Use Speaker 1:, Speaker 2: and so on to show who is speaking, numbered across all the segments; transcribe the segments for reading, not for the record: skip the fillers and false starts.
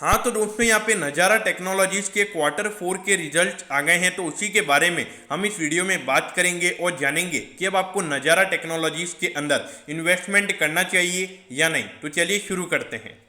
Speaker 1: हाँ तो दोस्तों यहाँ पे नज़ारा टेक्नोलॉजीज के क्वार्टर 4 के रिजल्ट आ गए हैं, तो उसी के बारे में हम इस वीडियो में बात करेंगे और जानेंगे कि अब आपको नज़ारा टेक्नोलॉजीज के अंदर इन्वेस्टमेंट करना चाहिए या नहीं। तो चलिए शुरू करते हैं।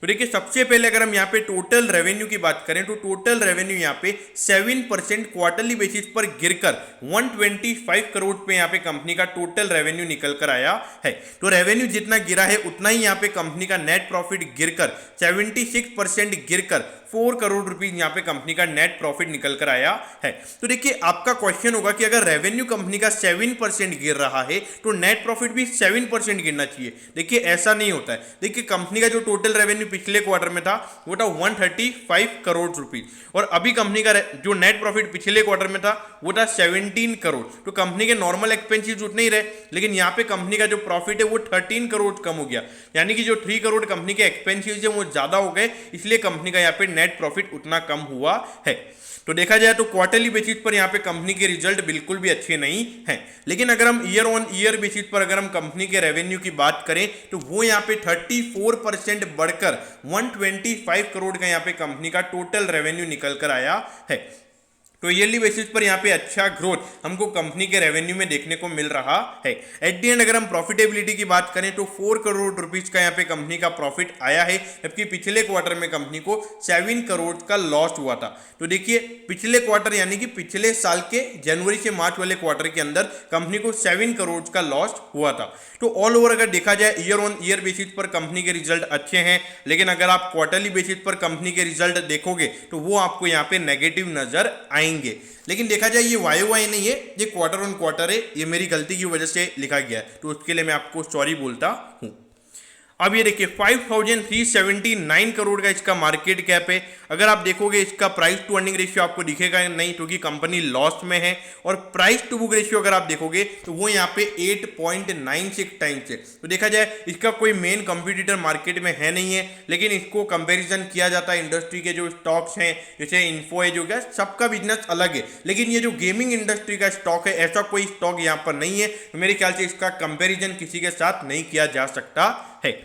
Speaker 1: तो देखिए सबसे पहले अगर हम यहाँ पे टोटल रेवेन्यू की बात करें तो टोटल रेवेन्यू यहाँ पे 7% क्वार्टरली बेसिस पर गिरकर 125 करोड़ पे यहाँ पे कंपनी का टोटल रेवेन्यू निकल कर आया है। तो रेवेन्यू जितना गिरा है उतना ही यहाँ पे कंपनी का नेट प्रॉफिट गिरकर 76% गिरकर 4 करोड़ रुपीज यहाँ पे कंपनी का नेट प्रॉफिट निकल कर आया है। तो देखिए आपका क्वेश्चन होगा कि अगर रेवेन्यू कंपनी का 7% गिर रहा है तो नेट प्रॉफिट भी 7% गिरना चाहिए। देखिए ऐसा नहीं होता है। देखिए कंपनी का जो टोटल रेवेन्यू पिछले क्वार्टर में था वो था 135 करोड़ रुपीज और अभी कंपनी का जो नेट प्रॉफिट पिछले क्वार्टर में था वो था 17 करोड़। तो कंपनी के नॉर्मल एक्सपेंसेस उतने ही रहे, लेकिन यहाँ पे कंपनी का जो प्रॉफिट है वो 13 करोड़ कम हो गया, यानी कि जो 3 करोड़ कंपनी के एक्सपेंसेस है वो ज्यादा हो गए, इसलिए कंपनी का यहाँ पे नेट प्रॉफिट उतना कम हुआ है। तो देखा जाए तो क्वार्टरली बेसिस पर यहाँ पे कंपनी के रिजल्ट बिल्कुल भी अच्छे नहीं हैं। लेकिन अगर हम ईयर ऑन ईयर बेसिस पर अगर हम कंपनी के रेवेन्यू की बात करें तो वो यहाँ पे 34% बढ़कर 125 करोड़ का यहाँ पे कंपनी का टोटल रेवेन्यू निकल कर आया है। तो ईयरली बेसिस पर यहाँ पे अच्छा ग्रोथ हमको कंपनी के रेवेन्यू में देखने को मिल रहा है। एट दी एंड अगर हम प्रॉफिटेबिलिटी की बात करें तो 4 करोड़ रुपीज का यहाँ पे कंपनी का प्रॉफिट आया है, जबकि पिछले क्वार्टर में कंपनी को 7 करोड़ का लॉस हुआ था। तो देखिए पिछले क्वार्टर यानी कि पिछले साल के जनवरी से मार्च वाले क्वार्टर के अंदर कंपनी को 7 करोड़ का लॉस हुआ था। तो ऑल ओवर अगर देखा जाए ईयर ऑन ईयर बेसिस पर कंपनी के रिजल्ट अच्छे हैं, लेकिन अगर आप क्वार्टरली बेसिस पर कंपनी के रिजल्ट देखोगे तो वो आपको यहाँ पे नेगेटिव नजर आएंगे। लेकिन देखा जाए ये वाई नहीं है, ये क्वार्टर ऑन क्वार्टर है, ये मेरी गलती की वजह से लिखा गया है, तो उसके लिए मैं आपको सॉरी बोलता हूँ। अब ये देखिए 5379 करोड़ का इसका मार्केट कैप है। अगर आप देखोगे इसका प्राइस टू अर्निंग रेशियो आपको दिखेगा नहीं, क्योंकि कंपनी लॉस में है, और प्राइस टू बुक रेशियो अगर आप देखोगे तो वो यहाँ पे 8.96 टाइम्स है। तो देखा जाए इसका कोई मेन कंपटीटर मार्केट में है नहीं है, लेकिन इसको कंपेरिजन किया जाता है इंडस्ट्री के जो स्टॉक्स हैं, जैसे इन्फो है, जो क्या सबका बिजनेस अलग है, लेकिन ये जो गेमिंग इंडस्ट्री का स्टॉक है ऐसा कोई स्टॉक यहाँ पर नहीं है, तो मेरे ख्याल से इसका कंपेरिजन किसी के साथ नहीं किया जा सकता है।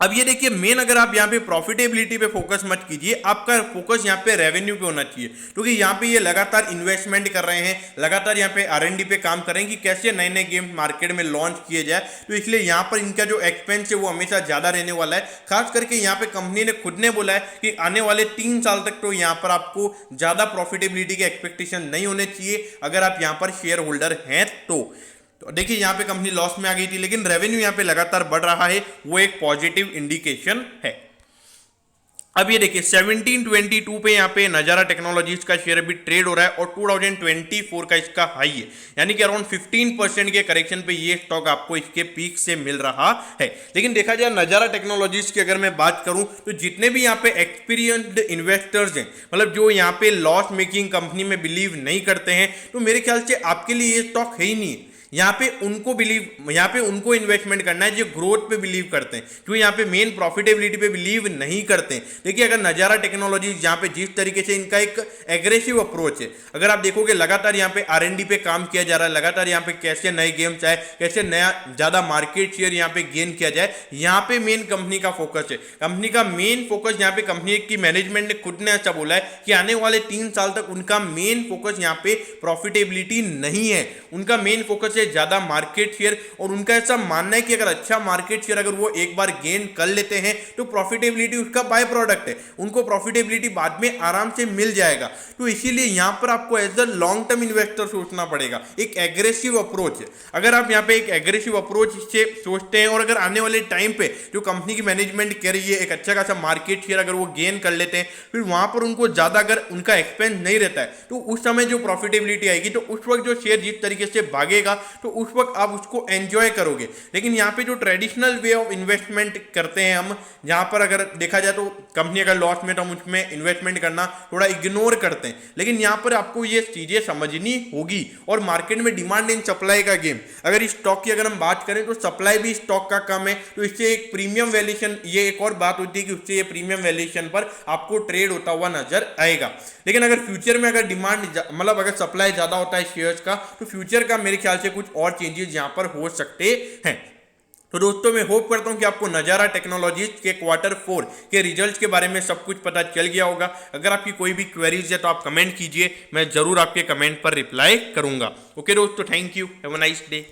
Speaker 1: अब ये देखिए मेन अगर आप यहाँ पे प्रॉफिटेबिलिटी पे फोकस मत कीजिए, आपका फोकस यहाँ पे रेवेन्यू पे होना चाहिए, क्योंकि यहाँ पे ये लगातार इन्वेस्टमेंट कर रहे हैं, लगातार यहाँ पे R&D पे काम कर रहे हैं कि कैसे नए नए गेम मार्केट में लॉन्च किए जाए। तो इसलिए यहाँ पर इनका जो एक्सपेंस है वो हमेशा ज्यादा रहने वाला है। खास करके यहाँ पे कंपनी ने खुद ने बोला है कि आने वाले 3 साल तक तो यहाँ पर आपको ज्यादा प्रॉफिटेबिलिटी के एक्सपेक्टेशन नहीं होने चाहिए अगर आप यहाँ पर शेयर होल्डर हैं तो देखिए यहाँ पे कंपनी लॉस में आ गई थी, लेकिन रेवेन्यू यहाँ पे लगातार बढ़ रहा है, वो एक पॉजिटिव इंडिकेशन है। अब ये देखिए 1722 पे यहाँ पे नज़ारा टेक्नोलॉजीज का शेयर अभी ट्रेड हो रहा है और 2024 का इसका हाई है, यानी कि अराउंड 15% के करेक्शन पे ये स्टॉक आपको इसके पीक से मिल रहा है। लेकिन देखा जाए नज़ारा टेक्नोलॉजीज की अगर मैं बात करूं तो जितने भी यहाँ पे एक्सपीरियंस्ड इन्वेस्टर्स हैं, मतलब जो यहाँ पे लॉस मेकिंग कंपनी में बिलीव नहीं करते हैं, तो मेरे ख्याल से आपके लिए ये स्टॉक है ही नहीं। यहाँ पे उनको इन्वेस्टमेंट करना है जो ग्रोथ पे बिलीव करते हैं, जो यहाँ पे मेन प्रॉफिटेबिलिटी पे बिलीव नहीं करते हैं। देखिए अगर नज़ारा टेक्नोलॉजीज यहाँ पे जिस तरीके से इनका एक एग्रेसिव अप्रोच है, अगर आप देखोगे लगातार यहाँ पे R&D पे काम किया जा रहा है, लगातार यहाँ पे कैसे नए गेम्स आए, कैसे नया ज़्यादा मार्केट शेयर यहाँ पे गेन किया जाए, यहाँ पे मेन कंपनी का फोकस है। कंपनी का मेन फोकस यहाँ पे कंपनी की मैनेजमेंट ने खुद ने ऐसा बोला है कि आने वाले 3 साल तक उनका मेन फोकस यहाँ पे प्रॉफिटेबिलिटी नहीं है, उनका मेन फोकस है ज्यादा मार्केट शेयर। और उनका ऐसा मानना है कि अगर अच्छा मार्केट शेयर अगर वो एक बार गेन कर लेते हैं तो प्रॉफिटेबिलिटी उसका बाय प्रोडक्ट है, उनको प्रॉफिटेबिलिटी बाद में आराम से मिल जाएगा। तो इसीलिए यहां पर आपको as a long term investor सोचना पड़ेगा, एक एग्रेसिव अप्रोच है। अगर आप यहां पे एक एग्रेसिव अप्रोच से सोचते हैं और अगर आने वाले टाइम पे जो कंपनी की मैनेजमेंट कर रही है एक अच्छा खासा मार्केट शेयर अगर वो गेन कर लेते हैं, फिर वहां पर उनको ज्यादा अगर उनका एक्सपेंस नहीं रहता है तो उस समय जो प्रॉफिटेबिलिटी आएगी तो उस वक्त जो शेयर जिस तरीके से भागेगा तो उस वक्त आप उसको एंजॉय करोगे। लेकिन यहाँ पे जो ट्रेडिशनल वे ऑफ इन्वेस्टमेंट करते हैं हम, जहाँ पर अगर देखा जाए तो कंपनी अगर लॉस में तो हम उसमें इन्वेस्टमेंट करना थोड़ा इग्नोर करते हैं। लेकिन यहाँ पर आपको ये चीज़ें समझनी होगी, और मार्केट में डिमांड एंड सप्लाई का गेम, अगर इस स्टॉक की अगर हम बात करें तो सप्लाई भी स्टॉक का कम है, तो इससे एक प्रीमियम वैल्यूएशन, ये एक और बात होती है कि उससे ये प्रीमियम वैल्यूएशन पर आपको ट्रेड होता हुआ नजर आएगा। लेकिन अगर फ्यूचर में अगर डिमांड मतलब अगर सप्लाई ज़्यादा होता है शेयर्स का, तो फ्यूचर का मेरे ख्याल से कुछ और चेंजेस यहाँ पर हो सकते हैं। तो दोस्तों मैं होप करता हूं कि आपको नज़ारा टेक्नोलॉजीज के Q4 के रिजल्ट्स के बारे में सब कुछ पता चल गया होगा। अगर आपकी कोई भी क्वेरीज है तो आप कमेंट कीजिए, मैं ज़रूर आपके कमेंट पर रिप्लाई करूंगा। ओके दोस्तों, thank you, have a nice day.